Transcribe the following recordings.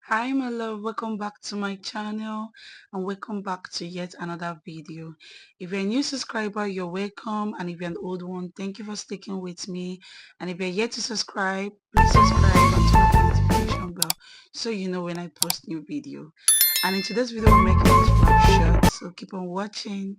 Hi my love, welcome back to my channel and welcome back to yet another video. If you're a new subscriber, you're welcome, and if you're an old one, thank you for sticking with me. And if you're yet to subscribe, please subscribe and turn on the notification bell so you know when I post new video. And in today's video we're making this vlog short, so keep on watching.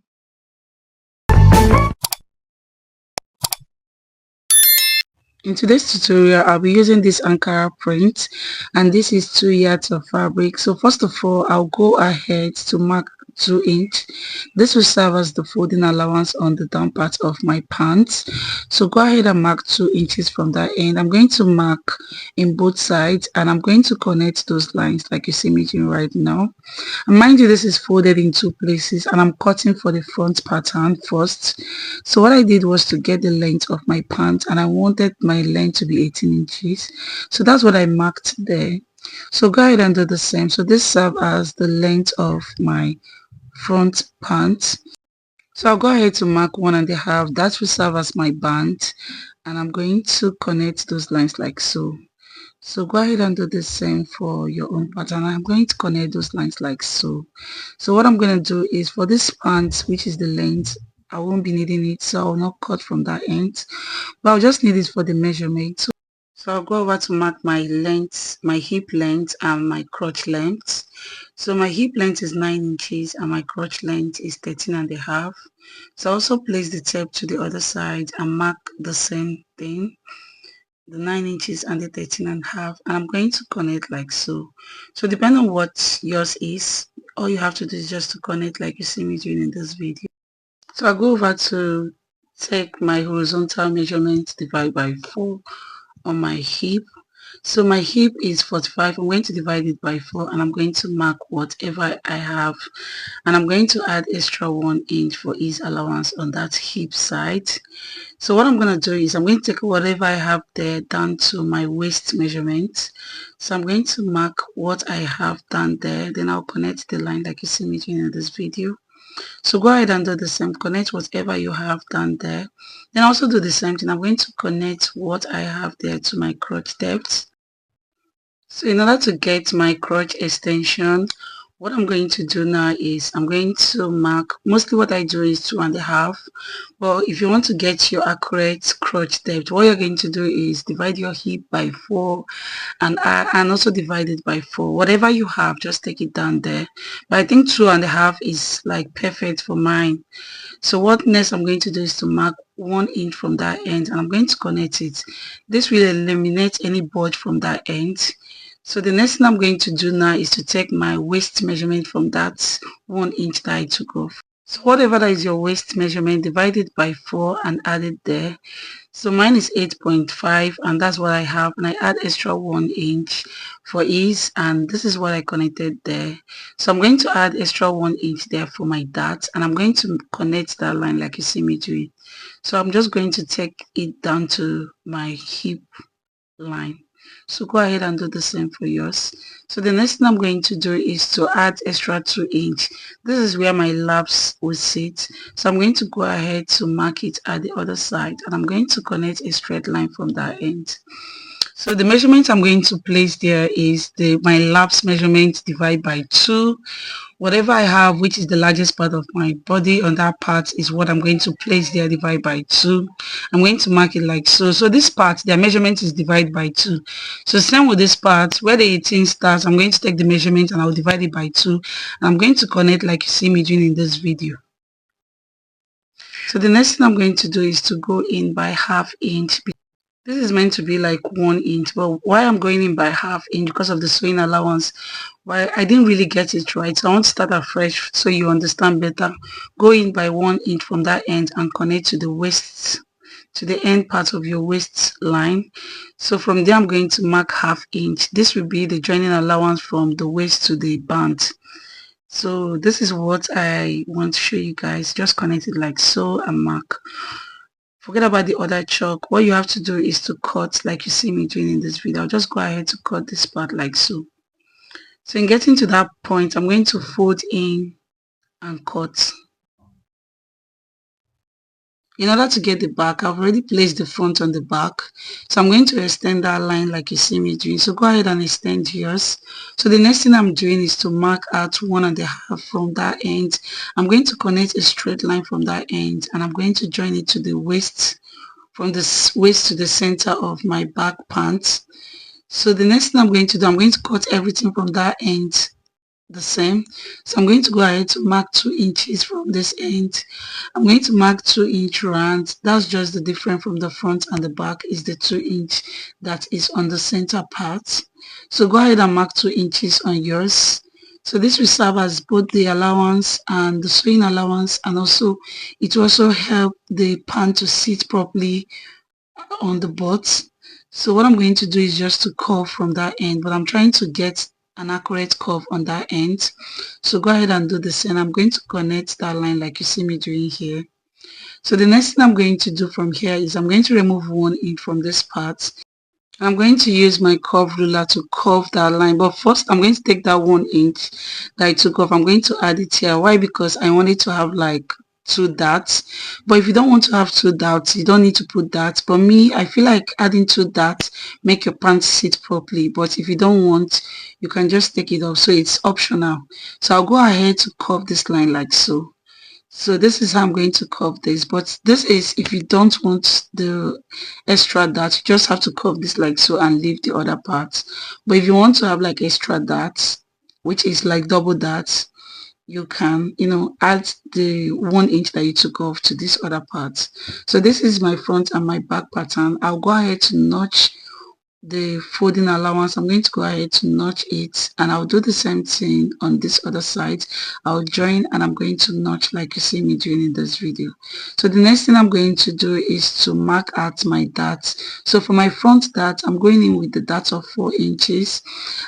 In today's tutorial, I'll be using this Ankara print, and this is 2 yards of fabric. So first of all, I'll go ahead to mark 2 inch. This will serve as the folding allowance on the down part of my pants. So go ahead and mark 2 inches from that end. I'm going to mark in both sides, and I'm going to connect those lines like you see me doing right now. And mind you, this is folded in 2 places, and I'm cutting for the front pattern first. So what I did was to get the length of my pant, and I wanted my length to be 18 inches. So that's what I marked there. So go ahead and do the same. So this serves as the length of my front pant. So I'll go ahead to mark 1.5. That will serve as my band, and I'm going to connect those lines like so. So go ahead and do the same for your own pattern. I'm going to connect those lines like so. So what I'm going to do is for this pant, which is the length, I won't be needing it, so I'll not cut from that end, but I'll just need it for the measurement. So I'll go over to mark my length, my hip length and my crotch length. So my hip length is 9 inches and my crotch length is 13.5. So I also place the tape to the other side and mark the same thing, the 9 inches and the 13.5, and I'm going to connect like so. So depending on what yours is, all you have to do is just to connect like you see me doing in this video. So I'll go over to take my horizontal measurement, divide by 4 on my hip. So my hip is 45. I'm going to divide it by 4, and I'm going to mark whatever I have, and I'm going to add extra 1 inch for ease allowance on that hip side. So what I'm going to do is I'm going to take whatever I have there down to my waist measurement. So I'm going to mark what I have done there, then I'll connect the line like you see me doing in this video. So go ahead and do the same, connect whatever you have done there, then also do the same thing. I'm going to connect what I have there to my crotch depth. So in order to get my crotch extension, what I'm going to do now is I'm going to mark, mostly what I do is 2.5. Well, if you want to get your accurate crotch depth, what you're going to do is divide your hip by 4 and also divide it by 4. Whatever you have, just take it down there. But I think 2.5 is like perfect for mine. So what next I'm going to do is to mark 1 inch from that end, and I'm going to connect it. This will eliminate any bulge from that end. So the next thing I'm going to do now is to take my waist measurement from that 1 inch that I took off. So whatever that is your waist measurement, divide it by 4 and add it there. So mine is 8.5, and that's what I have, and I add extra 1 inch for ease, and this is what I connected there. So I'm going to add extra 1 inch there for my dart, and I'm going to connect that line like you see me doing. So I'm just going to take it down to my hip line. So go ahead and do the same for yours. So the next thing I'm going to do is to add extra 2 inch. This is where my laps will sit. So I'm going to go ahead to mark it at the other side, and I'm going to connect a straight line from that end. So the measurement I'm going to place there is my laps measurement divided by 2. Whatever I have, which is the largest part of my body on that part, is what I'm going to place there, divide by 2. I'm going to mark it like so. So this part, their measurement is divided by 2. So same with this part, where the 18 starts, I'm going to take the measurement and I'll divide it by 2. And I'm going to connect like you see me doing in this video. So the next thing I'm going to do is to go in by ½ inch. This is meant to be like 1 inch, but why I'm going in by ½ inch because of the sewing allowance. Why I didn't really get it right, so I want to start afresh so you understand better. Go in by 1 inch from that end and connect to the waist, to the end part of your waist line. So from there I'm going to mark ½ inch. This will be the joining allowance from the waist to the band. So this is what I want to show you guys. Just connect it like so and mark. Forget about the other chalk. What you have to do is to cut like you see me doing in this video. I'll just go ahead to cut this part like so. So in getting to that point, I'm going to fold in and cut. In order to get the back, I've already placed the front on the back. So I'm going to extend that line like you see me doing. So go ahead and extend yours. So the next thing I'm doing is to mark out 1.5 from that end. I'm going to connect a straight line from that end and I'm going to join it to the waist, from the waist to the center of my back pants. So the next thing I'm going to do, I'm going to cut everything from that end the same. So I'm going to go ahead to mark 2 inches from this end. I'm going to mark 2-inch round. That's just the difference from the front and the back is the 2-inch that is on the center part. So go ahead and mark 2 inches on yours. So this will serve as both the allowance and the sewing allowance, and also it will also help the pant to sit properly on the butt. So what I'm going to do is just to curve from that end, but I'm trying to get an accurate curve on that end. So go ahead and do the same. I'm going to connect that line like you see me doing here. So the next thing I'm going to do from here is I'm going to remove 1 inch from this part. I'm going to use my curve ruler to curve that line, but first I'm going to take that 1 inch that I took off. I'm going to add it here. Why? Because I want it to have like 2 dots, but if you don't want to have 2 dots, you don't need to put that. But me, I feel like adding 2 dots make your pants sit properly, but if you don't want, you can just take it off. So it's optional. So I'll go ahead to curve this line like so. So this is how I'm going to curve this, but this is if you don't want the extra dot, you just have to curve this like so and leave the other parts. But if you want to have like extra dots, which is like double dots, you can, add the 1 inch that you took off to this other part. So this is my front and my back pattern. I'll go ahead to notch the folding allowance. I'm going to go ahead to notch it, and I'll do the same thing on this other side. I'll join and I'm going to notch like you see me doing in this video. So the next thing I'm going to do is to mark out my darts. So for my front dart, I'm going in with the dart of 4 inches,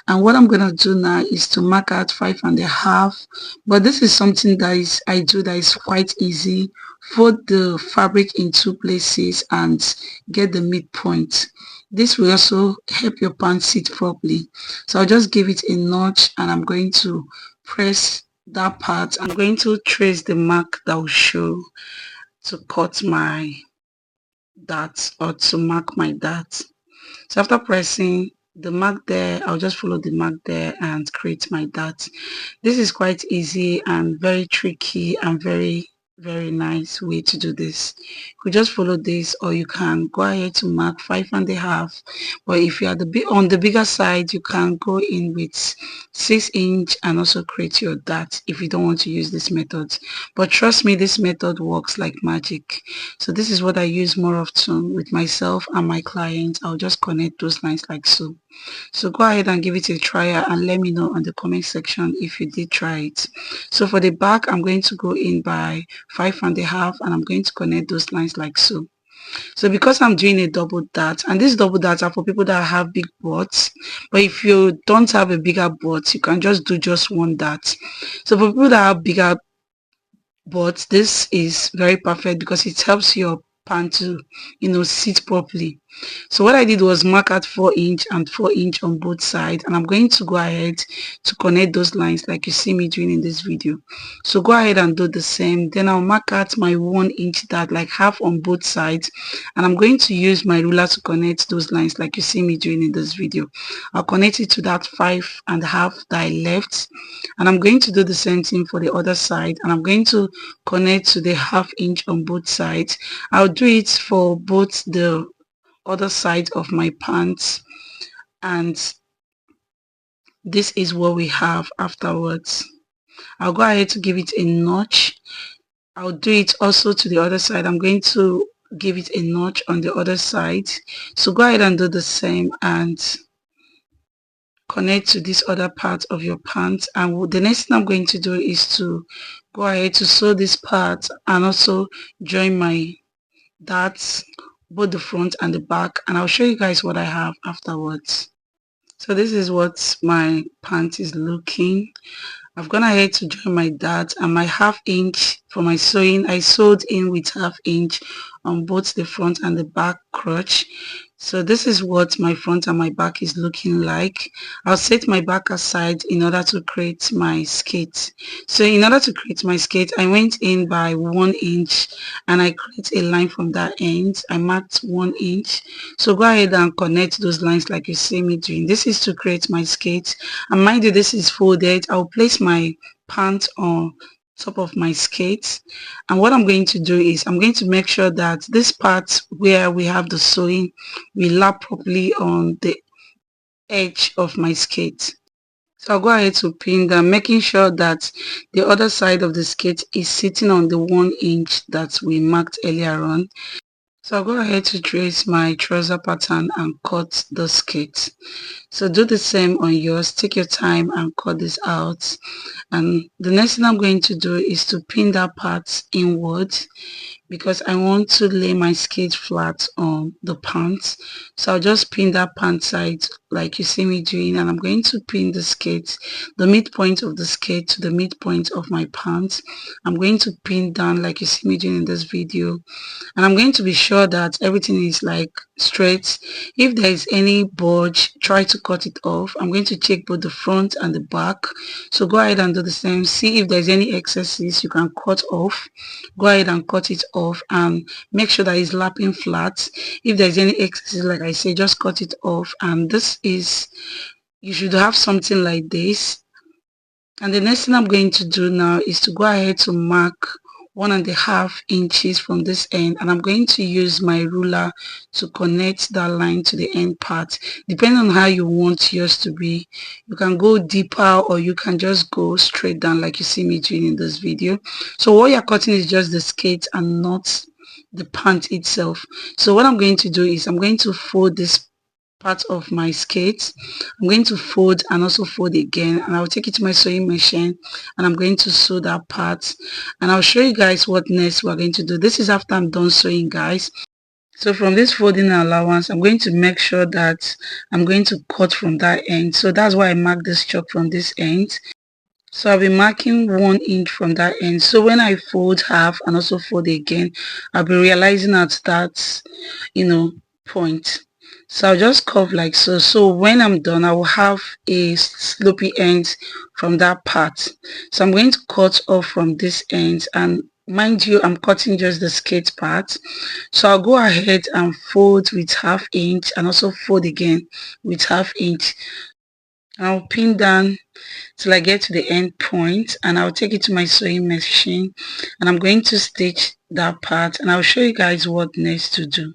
and what I'm going to do now is to mark out 5.5. But this is something that I do that is quite easy. Fold the fabric in 2 places and get the midpoint. This will also help your pants sit properly. So I'll just give it a notch and I'm going to press that part. I'm going to trace the mark that will show to cut my darts or to mark my darts. So after pressing the mark there, I'll just follow the mark there and create my dart. This is quite easy and very tricky and very nice way to do this. You could just follow this, or you can go ahead to mark 5.5, but if you are on the bigger side, you can go in with 6 inch and also create your dart if you don't want to use this method. But trust me, this method works like magic. So this is what I use more often with myself and my clients. I'll just connect those lines like so. So go ahead and give it a try and let me know on the comment section if you did try it. So for the back, I'm going to go in by 5.5 and I'm going to connect those lines like so. So because I'm doing a double dart, and this double dart are for people that have big butts, but if you don't have a bigger butt, you can just do just 1 dart. So for people that have bigger butts, this is very perfect because it helps your pant to sit properly. So what I did was mark out 4 inch and 4 inch on both sides, and I'm going to go ahead to connect those lines like you see me doing in this video. So go ahead and do the same. Then I'll mark out my 1 inch dart, like half on both sides, and I'm going to use my ruler to connect those lines like you see me doing in this video. I'll connect it to that 5.5 that I left, and I'm going to do the same thing for the other side, and I'm going to connect to the 1/2 inch on both sides. I'll do it for both the other side of my pants, and this is what we have afterwards. I'll go ahead to give it a notch. I'll do it also to the other side. I'm going to give it a notch on the other side. So go ahead and do the same and connect to this other part of your pants. And the next thing I'm going to do is to go ahead to sew this part and also join my darts, both the front and the back, and I'll show you guys what I have afterwards. So this is what my pant is looking. I've gone ahead to join my dart, and my 1/2 inch for my sewing, I sewed in with 1/2 inch on both the front and the back crotch. So this is what my front and my back is looking like. I'll set my back aside in order to create my skate. So in order to create my skate, I went in by 1 inch and I create a line from that end. I marked 1 inch. So go ahead and connect those lines like you see me doing. This is to create my skate. And mind you, this is folded. I'll place my pant on top of my skate, and what I'm going to do is I'm going to make sure that this part where we have the sewing will lap properly on the edge of my skate. So I'll go ahead to pin down, making sure that the other side of the skate is sitting on the 1 inch that we marked earlier on. So I'll go ahead to trace my trouser pattern and cut the skate. So do the same on yours. Take your time and cut this out. And the next thing I'm going to do is to pin that part inwards, because I want to lay my skate flat on the pants. So I'll just pin that pant side like you see me doing, and I'm going to pin the skate, the midpoint of the skate to the midpoint of my pants. I'm going to pin down like you see me doing in this video, and I'm going to be sure that everything is like straight. If there is any bulge, try to cut it off. I'm going to check both the front and the back, so go ahead and do the same. See if there's any excesses you can cut off. Go ahead and cut it off and make sure that it's lapping flat. If there's any excesses, like I say, just cut it off. And this is, you should have something like this. And the next thing I'm going to do now is to go ahead to mark 1.5 inches from this end, and I'm going to use my ruler to connect that line to the end part. Depending on how you want yours to be, you can go deeper or you can just go straight down like you see me doing in this video. So what you're cutting is just the skate and not the pant itself. So what I'm going to do is I'm going to fold this part of my skate. I'm going to fold and also fold again, and I'll take it to my sewing machine and I'm going to sew that part, and I'll show you guys what next we're going to do. This is after I'm done sewing, guys. So from this folding allowance, I'm going to make sure that I'm going to cut from that end. So that's why I mark this chalk from this end. So I'll be marking 1 inch from that end. So when I fold half and also fold again, I'll be realizing at that, point. So I'll just curve like so. So when I'm done, I will have a slopey end from that part. So I'm going to cut off from this end, and mind you, I'm cutting just the skate part. So I'll go ahead and fold with 1/2 inch and also fold again with 1/2 inch. I'll pin down till I get to the end point, and I'll take it to my sewing machine and I'm going to stitch that part, and I'll show you guys what next to do.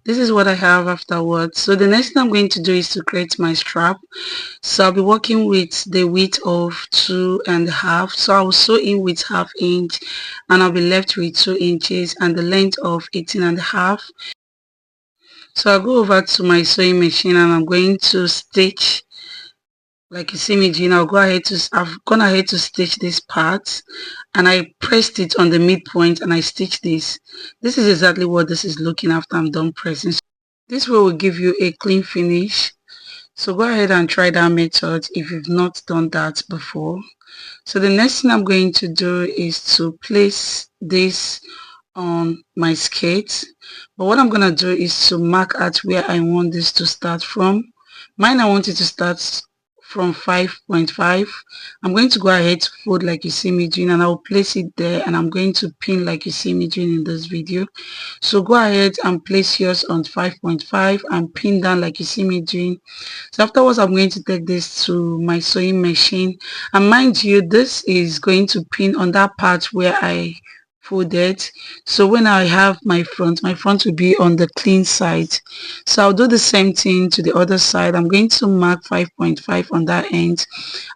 This is what I have afterwards. So the next thing I'm going to do is to create my strap. So I'll be working with the width of 2.5. So I'll sew in with 1/2 inch and I'll be left with 2 inches and the length of 18.5. So I'll go over to my sewing machine and I'm going to stitch like you see me doing. I've gone ahead to stitch this part, and I pressed it on the midpoint and I stitched this. This is exactly what this is looking after I'm done pressing. This way will give you a clean finish. So go ahead and try that method if you've not done that before. So the next thing I'm going to do is to place this on my skate. But what I'm going to do is to mark at where I want this to start from. Mine, I want it to start from 5.5. I'm going to go ahead to fold like you see me doing, and I'll place it there, and I'm going to pin like you see me doing in this video. So go ahead and place yours on 5.5 and pin down like you see me doing. So afterwards, I'm going to take this to my sewing machine, and mind you, this is going to pin on that part where I folded. So when I have my front will be on the clean side. So I'll do the same thing to the other side. I'm going to mark 5.5 on that end,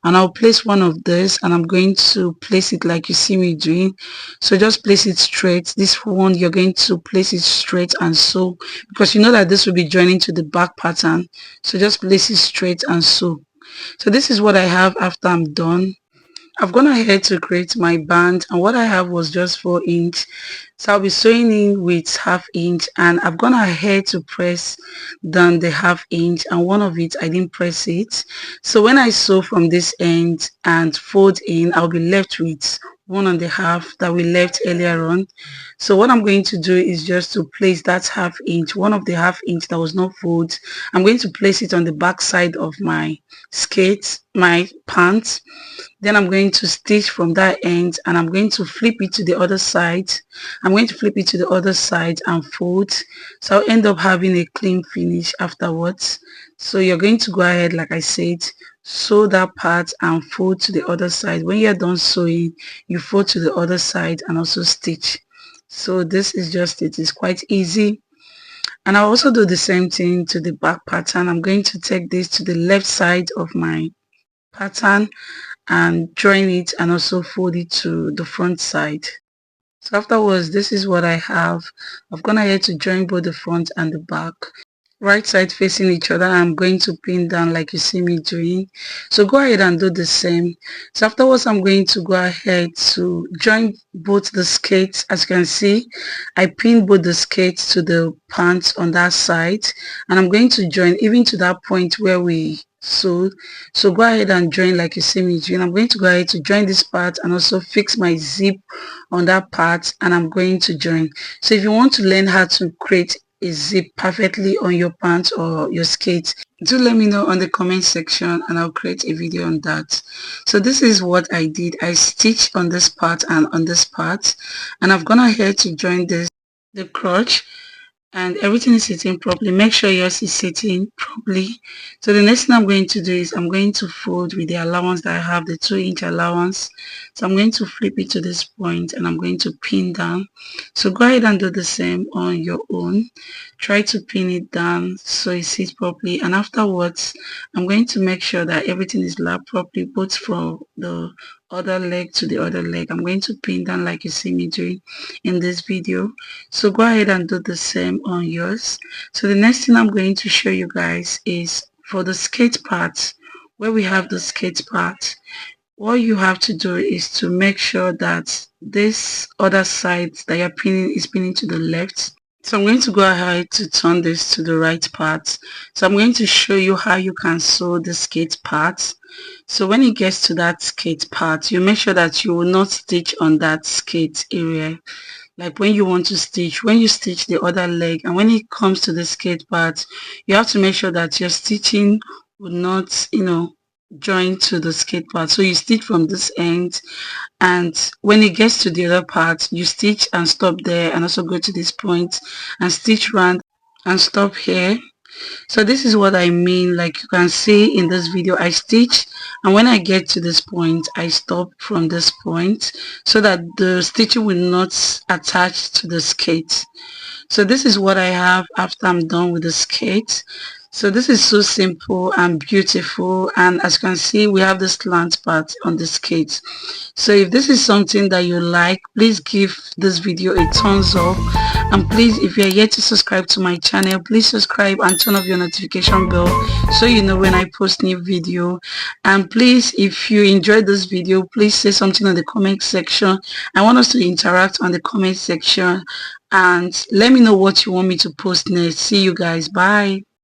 and I'll place one of this, and I'm going to place it like you see me doing. So just place it straight. This one, you're going to place it straight and sew, because you know that this will be joining to the back pattern. So just place it straight and sew. So this is what I have after I'm done. I've gone ahead to create my band, and what I have was just 4 inch, so I'll be sewing in with half inch, and I've gone ahead to press down the half inch, and one of it I didn't press it. So when I sew from this end and fold in, I'll be left with 1.5 that we left earlier on. So what I'm going to do is just to place that half inch, one of the half inch that was not folded. I'm going to place it on the back side of my skirt, my pants. Then I'm going to stitch from that end, and I'm going to flip it to the other side. I'm going to flip it to the other side and fold, so I'll end up having a clean finish afterwards. So you're going to go ahead, like I said, sew that part and fold to the other side. When you're done sewing, you fold to the other side and also stitch. So this is just it. It's quite easy. And I'll also do the same thing to the back pattern. I'm going to take this to the left side of my pattern and join it and also fold it to the front side. So afterwards, this is what I have. I've gone ahead to join both the front and the back, right side facing each other. I'm going to pin down like you see me doing. So go ahead and do the same. So afterwards, I'm going to go ahead to join both the skirts. As you can see, I pinned both the skirts to the pants on that side, and I'm going to join even to that point where we sewed. So go ahead and join like you see me doing. I'm going to go ahead to join this part and also fix my zip on that part, and I'm going to join. So if you want to learn how to create a zip perfectly on your pants or your skirt, do let me know on the comment section and I'll create a video on that. So this is what I did. I stitched on this part and on this part, and I've gone ahead to join the crotch, and everything is sitting properly. Make sure yours is sitting properly. So the next thing I'm going to do is I'm going to fold with the allowance that I have, the 2-inch allowance. So I'm going to flip it to this point and I'm going to pin down. So go ahead and do the same on your own. Try to pin it down so it sits properly, and afterwards I'm going to make sure that everything is lapped properly, both from the other leg to the other leg. I'm going to pin down like you see me doing in this video. So go ahead and do the same on yours. So the next thing I'm going to show you guys is for the skirt part. Where we have the skirt part, what you have to do is to make sure that this other side that you're pinning is pinning to the left. So I'm going to go ahead to turn this to the right part. So I'm going to show you how you can sew the skirt part. So when it gets to that skirt part, you make sure that you will not stitch on that skirt area. Like when you want to stitch, when you stitch the other leg, and when it comes to the skirt part, you have to make sure that your stitching will not, join to the skirt part. So you stitch from this end, and when it gets to the other part, you stitch and stop there, and also go to this point and stitch round and stop here. So this is what I mean. Like you can see in this video, I stitch, and when I get to this point, I stop from this point so that the stitching will not attach to the skirt. So this is what I have after I'm done with the skirt. So this is so simple and beautiful, and as you can see, we have the slant part on the skirt. So if this is something that you like, please give this video a thumbs up, and please, if you are yet to subscribe to my channel, please subscribe and turn off your notification bell so you know when I post new video. And please, if you enjoyed this video, please say something in the comment section. I want us to interact on the comment section, and let me know what you want me to post next. See you guys. Bye.